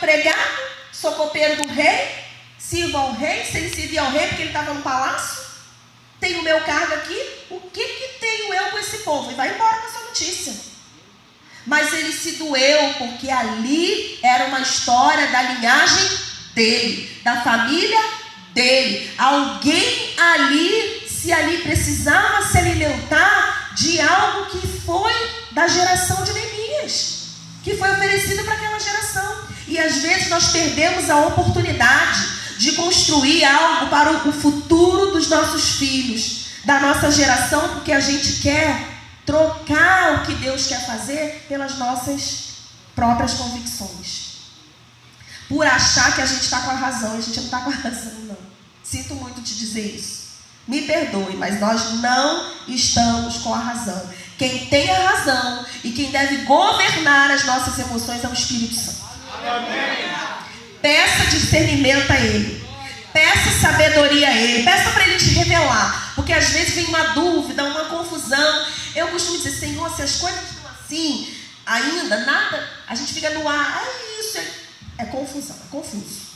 empregado, sou copeiro do rei, sirvo ao rei. Se ele servia ao rei porque ele estava no palácio, tenho o meu cargo aqui, o que tenho eu com esse povo? E vai embora com essa notícia. Mas ele se doeu, porque ali era uma história da linhagem dele, da família dele. Alguém ali, se ali precisava se alimentar de algo que foi da geração de Neemias, que foi oferecido para aquela geração. E às vezes nós perdemos a oportunidade de construir algo para o futuro dos nossos filhos, da nossa geração, porque a gente quer trocar o que Deus quer fazer pelas nossas próprias convicções. Por achar que a gente está com a razão. A gente não está com a razão, não. Sinto muito te dizer isso. Me perdoe, mas nós não estamos com a razão. Quem tem a razão e quem deve governar as nossas emoções é o Espírito Santo. Amém. Peça discernimento a Ele. Peça sabedoria a Ele. Peça para Ele te revelar. Porque às vezes vem uma dúvida, uma confusão. Eu costumo dizer, Senhor, se as coisas estão assim, ainda nada, a gente fica no ar. Isso é confusão, é confuso.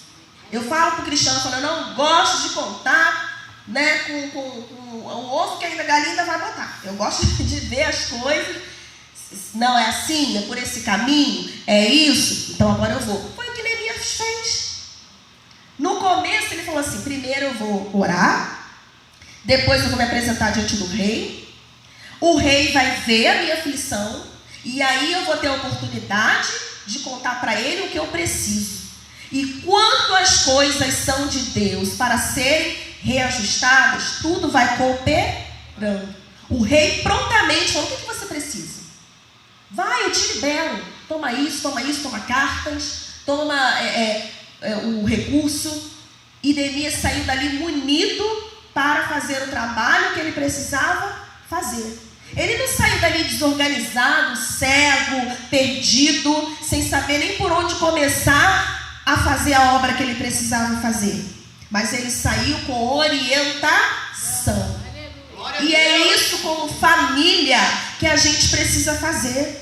Eu falo para o cristiano, eu não gosto de contar, né, com o ovo que ainda a galinha ainda vai botar. Eu gosto de ver as coisas. Não é assim, é por esse caminho, é isso. Então agora eu vou. Foi o que Neemias fez. No começo ele falou assim, primeiro eu vou orar, depois eu vou me apresentar diante do rei. O rei vai ver a minha aflição e aí eu vou ter a oportunidade de contar para ele o que eu preciso. E quando as coisas são de Deus para serem reajustadas, tudo vai cooperando. O rei prontamente falou, o que você precisa? Vai, eu te libero. Toma isso, toma cartas, toma o recurso. E Neemias saiu dali munido para fazer o trabalho que ele precisava fazer. Ele não saiu dali desorganizado, cego, perdido, sem saber nem por onde começar a fazer a obra que ele precisava fazer. Mas ele saiu com orientação. E é isso como família que a gente precisa fazer.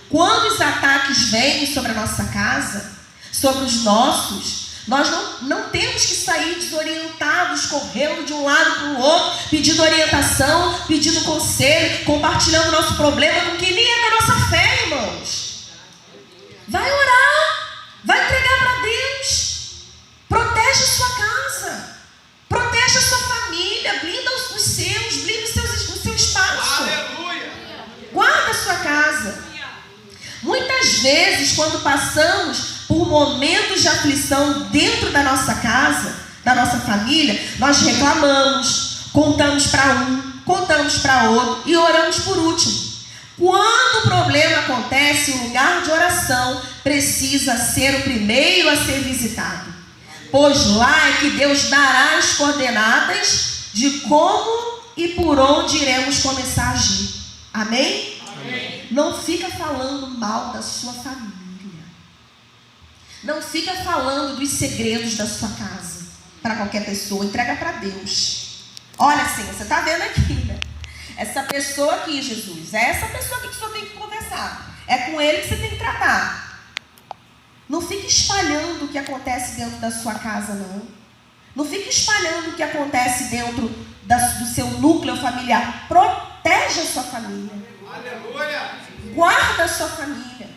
Quando os ataques vêm sobre a nossa casa, sobre os nossos, nós não temos que sair desorientados, correndo de um lado para o outro, pedindo orientação, pedindo conselho, compartilhando o nosso problema com quem nem é da nossa fé, irmãos. Vai orar, vai entregar para Deus, protege a sua casa, protege a sua família, blinda os seus, blinda o seu espaço. Aleluia. Guarda a sua casa. Muitas vezes, quando passamos por momentos de aflição dentro da nossa casa, da nossa família, nós reclamamos, contamos para um, contamos para outro e oramos por último. Quando o problema acontece, o lugar de oração precisa ser o primeiro a ser visitado, pois lá é que Deus dará as coordenadas de como e por onde iremos começar a agir. Amém? Amém. Não fica falando mal da sua família. Não fica falando dos segredos da sua casa para qualquer pessoa. Entrega para Deus. Olha assim, você está vendo aqui, né? Essa pessoa aqui, Jesus, é essa pessoa aqui que o senhor tem que conversar. É com ele que você tem que tratar. Não fique espalhando o que acontece dentro da sua casa, não. Não fique espalhando o que acontece dentro do seu núcleo familiar. Protege a sua família. Aleluia. Guarda a sua família.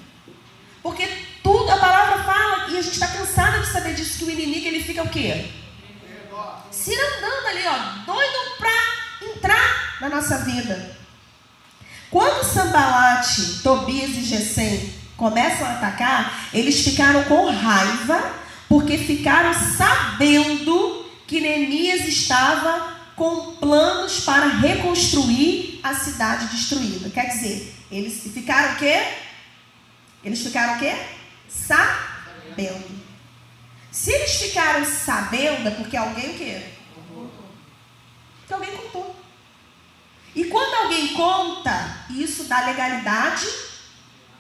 Porque tudo, a palavra fala, e a gente está cansado de saber disso, que o inimigo, ele fica o quê? Se andando ali, doido para entrar na nossa vida. Quando Sambalate, Tobias e Gesem começam a atacar, eles ficaram com raiva, porque ficaram sabendo que Neemias estava com planos para reconstruir a cidade destruída. Quer dizer, eles ficaram o quê? Eles ficaram o quê? Sabendo. Se eles ficaram sabendo, é porque alguém o quê? Porque alguém contou. E quando alguém conta, isso dá legalidade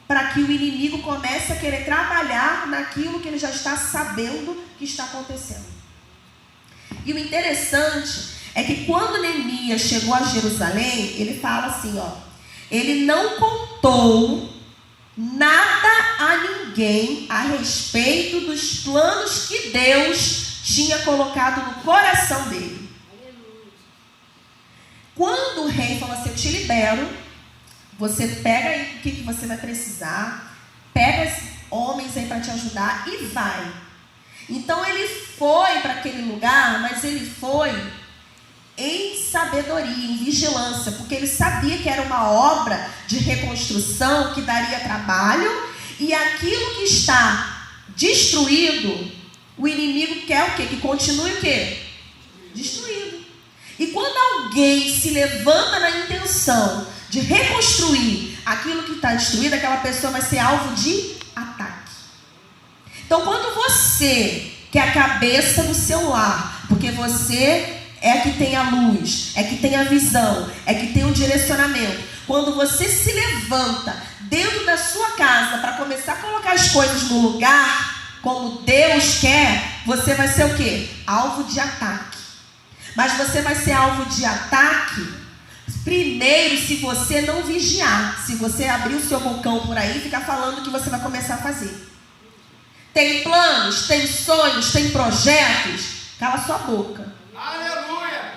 para que o inimigo comece a querer trabalhar naquilo que ele já está sabendo que está acontecendo. E o interessante é que quando Neemias chegou a Jerusalém, ele fala assim, ele não contou nada a ninguém a respeito dos planos que Deus tinha colocado no coração dele. Quando o rei falou assim, eu te libero, você pega aí o que você vai precisar, pega esses homens aí para te ajudar e vai. Então ele foi para aquele lugar, mas ele foi em sabedoria, em vigilância, porque ele sabia que era uma obra de reconstrução que daria trabalho, e aquilo que está destruído, o inimigo quer o quê? Que continue o quê? Destruído. E quando alguém se levanta na intenção de reconstruir aquilo que está destruído, aquela pessoa vai ser alvo de ataque. Então, quando você, que é a cabeça do seu lar, porque você é que tem a luz, é que tem a visão, é que tem o direcionamento. Quando você se levanta dentro da sua casa para começar a colocar as coisas no lugar, como Deus quer, você vai ser o quê? Alvo de ataque. Mas você vai ser alvo de ataque, primeiro, se você não vigiar. Se você abrir o seu bocão por aí e ficar falando o que você vai começar a fazer. Tem planos, tem sonhos, tem projetos, cala sua boca. Aleluia!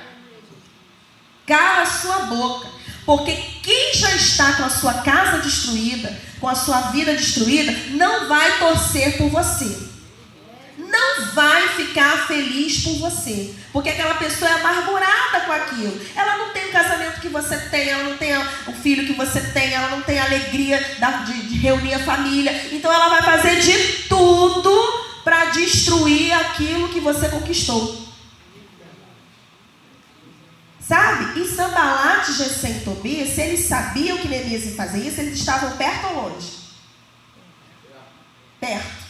Cala sua boca, porque quem já está com a sua casa destruída, com a sua vida destruída, não vai torcer por você. Não vai ficar feliz por você, porque aquela pessoa é amargurada com aquilo. Ela não tem o casamento que você tem, ela não tem o filho que você tem, ela não tem a alegria de reunir a família. Então ela vai fazer de tudo para destruir aquilo que você conquistou. Sabe? E Sanbalat, Gesem e Tobias, se eles sabiam que Neemias ia fazer isso, eles estavam perto ou longe? Perto.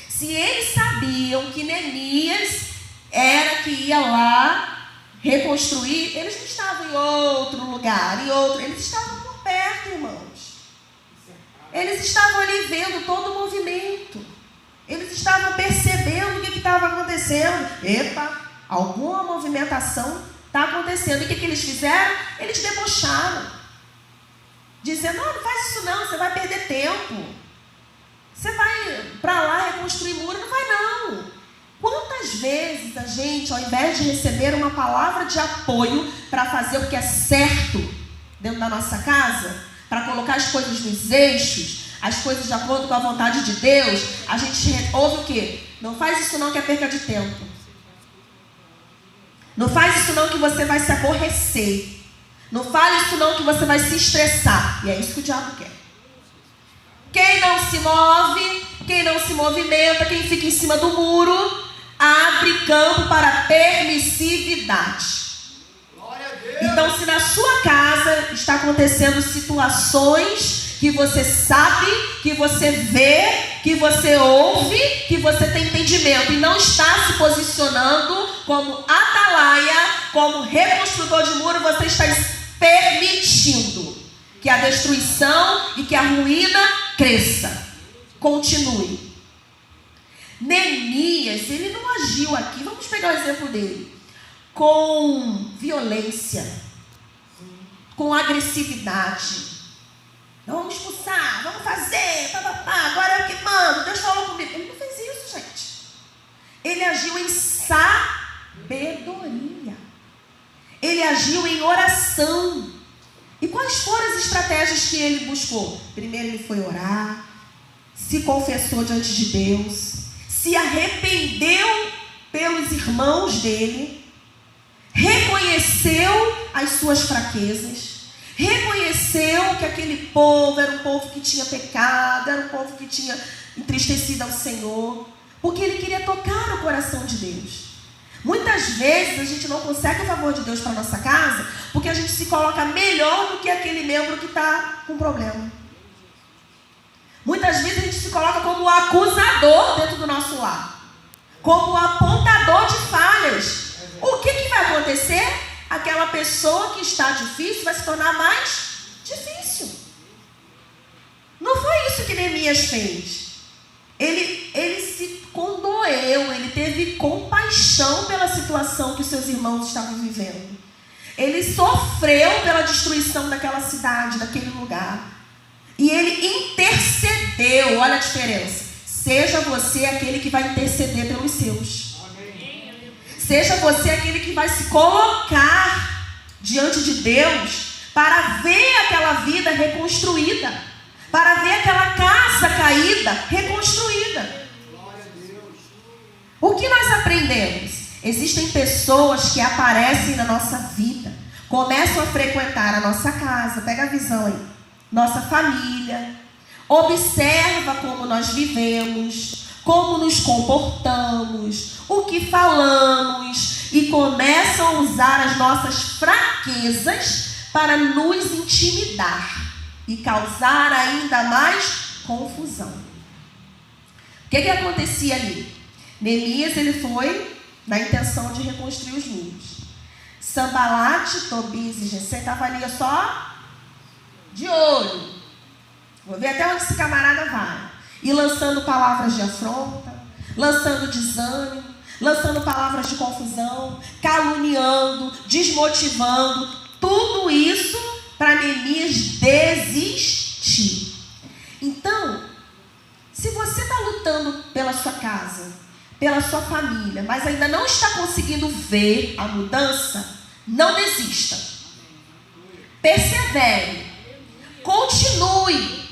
Se eles sabiam que Neemias era que ia lá reconstruir, eles não estavam em outro lugar, eles estavam por perto, irmãos. Eles estavam ali vendo todo o movimento. Eles estavam percebendo o que estava acontecendo. Epa! Alguma movimentação está acontecendo. E o que eles fizeram? Eles debocharam. Dizendo, não faz isso não, você vai perder tempo. Você vai para lá reconstruir muro? Não vai não. Quantas vezes a gente, ao invés de receber uma palavra de apoio para fazer o que é certo dentro da nossa casa, para colocar as coisas nos eixos, as coisas de acordo com a vontade de Deus, a gente ouve o quê? Não faz isso não que é perca de tempo. Não faz isso não que você vai se aborrecer. Não fale isso não que você vai se estressar. E é isso que o diabo quer. Quem não se move, quem não se movimenta, quem fica em cima do muro, abre campo para permissividade. Glória a Deus. Então, se na sua casa está acontecendo situações que você sabe, que você vê, que você ouve, que você tem entendimento e não está se posicionando como atalaia, como reconstrutor de muro, você está permitindo que a destruição e que a ruína cresça, continue. Neemias, ele não agiu aqui, vamos pegar o exemplo dele, com violência, com agressividade. Vamos expulsar, vamos fazer, agora é o que manda, Deus falou comigo. Ele não fez isso, gente. Ele agiu em sabedoria. Ele agiu em oração. E quais foram as estratégias que ele buscou? Primeiro ele foi orar, se confessou diante de Deus, se arrependeu pelos irmãos dele, reconheceu as suas fraquezas, reconheceu que aquele povo era um povo que tinha pecado, era um povo que tinha entristecido ao Senhor, porque ele queria tocar o coração de Deus. Muitas vezes a gente não consegue o favor de Deus para a nossa casa, porque a gente se coloca melhor do que aquele membro que está com problema. Muitas vezes a gente se coloca como o acusador dentro do nosso lar, como o apontador de falhas. O que vai acontecer? Aquela pessoa que está difícil vai se tornar mais difícil. Não foi isso que Neemias fez. Ele se condoeu, ele teve compaixão pela situação que os seus irmãos estavam vivendo. Ele sofreu pela destruição daquela cidade, daquele lugar. E ele intercedeu. Olha a diferença. Seja você aquele que vai interceder pelos seus. Amém. Seja você aquele que vai se colocar diante de Deus para ver aquela vida reconstruída, para ver aquela casa caída reconstruída. O que nós aprendemos? Existem pessoas que aparecem na nossa vida, começam a frequentar a nossa casa, pega a visão aí, nossa família, observa como nós vivemos, como nos comportamos, o que falamos, e começam a usar as nossas fraquezas para nos intimidar e causar ainda mais confusão. O que acontecia ali? Neemias, ele foi na intenção de reconstruir os muros. Sanbalate, Tobias e Gesem estavam ali só de olho. Vou ver até onde esse camarada vai. E lançando palavras de afronta, lançando desânimo, lançando palavras de confusão, caluniando, desmotivando. Tudo isso para Neemias desistir. Então, se você está lutando pela sua casa, pela sua família, mas ainda não está conseguindo ver a mudança, não desista. Persevere. Continue.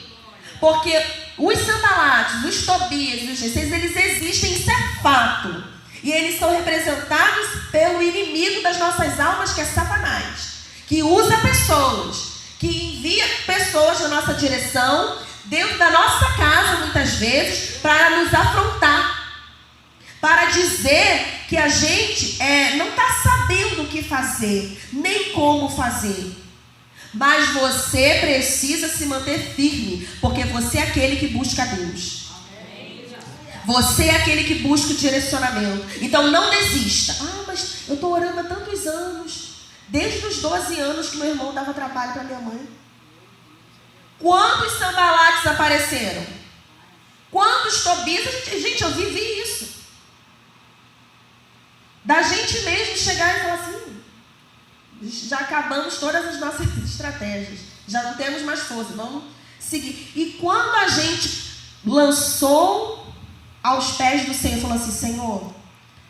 Porque os Sanbalates, os Tobias e os Gesem, eles existem, isso é fato. E eles são representados pelo inimigo das nossas almas, que é Satanás, que usa pessoas, que envia pessoas na nossa direção, dentro da nossa casa, muitas vezes, para nos afrontar, para dizer que a gente não está sabendo o que fazer, nem como fazer. Mas você precisa se manter firme, porque você é aquele que busca Deus. Você é aquele que busca o direcionamento. Então não desista. Mas eu estou orando há tantos anos. Desde os 12 anos que meu irmão dava trabalho para minha mãe. Quantos Sanbalates apareceram? Quantos Tobias? Gente, eu vivi isso. Da gente mesmo chegar e falar assim, já acabamos todas as nossas estratégias, já não temos mais força, vamos seguir. E quando a gente lançou aos pés do Senhor, falou assim, Senhor,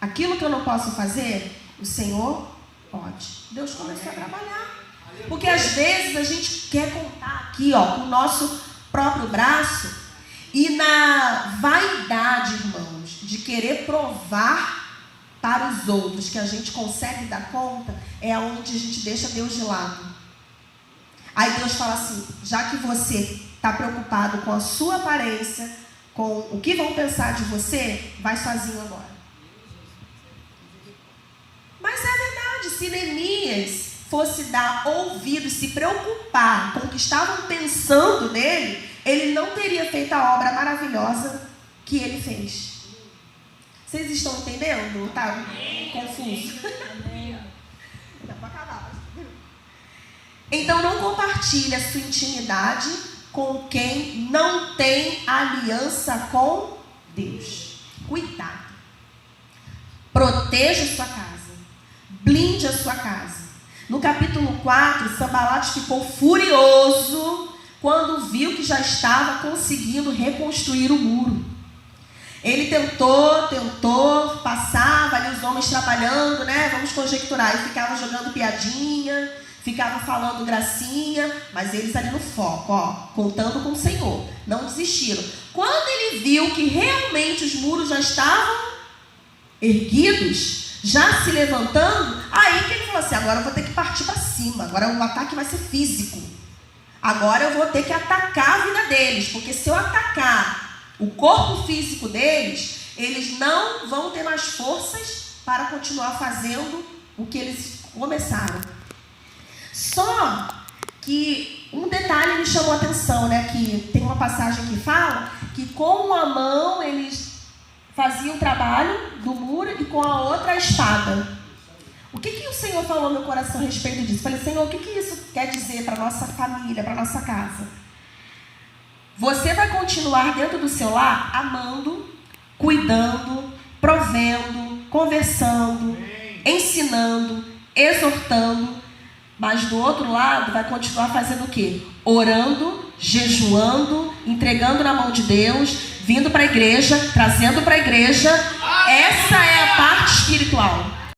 aquilo que eu não posso fazer, o Senhor pode. Deus começou a trabalhar. Porque às vezes a gente quer contar aqui, com o nosso próprio braço, e na vaidade, irmãos, de querer provar para os outros que a gente consegue dar conta, é onde a gente deixa Deus de lado. Aí Deus fala assim, já que você está preocupado com a sua aparência, com o que vão pensar de você, vai sozinho agora. Mas é verdade, se Neemias fosse dar ouvido, se preocupar com o que estavam pensando nele, ele não teria feito a obra maravilhosa que ele fez. Vocês estão entendendo? Tá confuso? Dá para acabar. Então não compartilhe a sua intimidade com quem não tem aliança com Deus. Cuidado. Proteja a sua casa. Blinde a sua casa. No capítulo 4, Sanbalate ficou furioso quando viu que já estava conseguindo reconstruir o muro. Ele tentou, passava ali os homens trabalhando, né? Vamos conjecturar. Ele ficava jogando piadinha, ficava falando gracinha, mas eles ali no foco, contando com o Senhor. Não desistiram. Quando ele viu que realmente os muros já estavam erguidos, já se levantando, aí que ele falou assim, agora eu vou ter que partir para cima, agora o ataque vai ser físico. Agora eu vou ter que atacar a vida deles, porque se eu atacar o corpo físico deles, eles não vão ter mais forças para continuar fazendo o que eles começaram. Só que um detalhe me chamou a atenção, né? Que tem uma passagem que fala que com uma mão eles faziam o trabalho do muro e com a outra a espada. O que o Senhor falou no meu coração a respeito disso? Falei, Senhor, o que isso quer dizer para a nossa família, para a nossa casa? Você vai continuar dentro do seu lar amando, cuidando, provendo, conversando, ensinando, exortando, mas do outro lado vai continuar fazendo o quê? orando, jejuando, entregando na mão de Deus, vindo para a igreja, trazendo para a igreja. Essa é a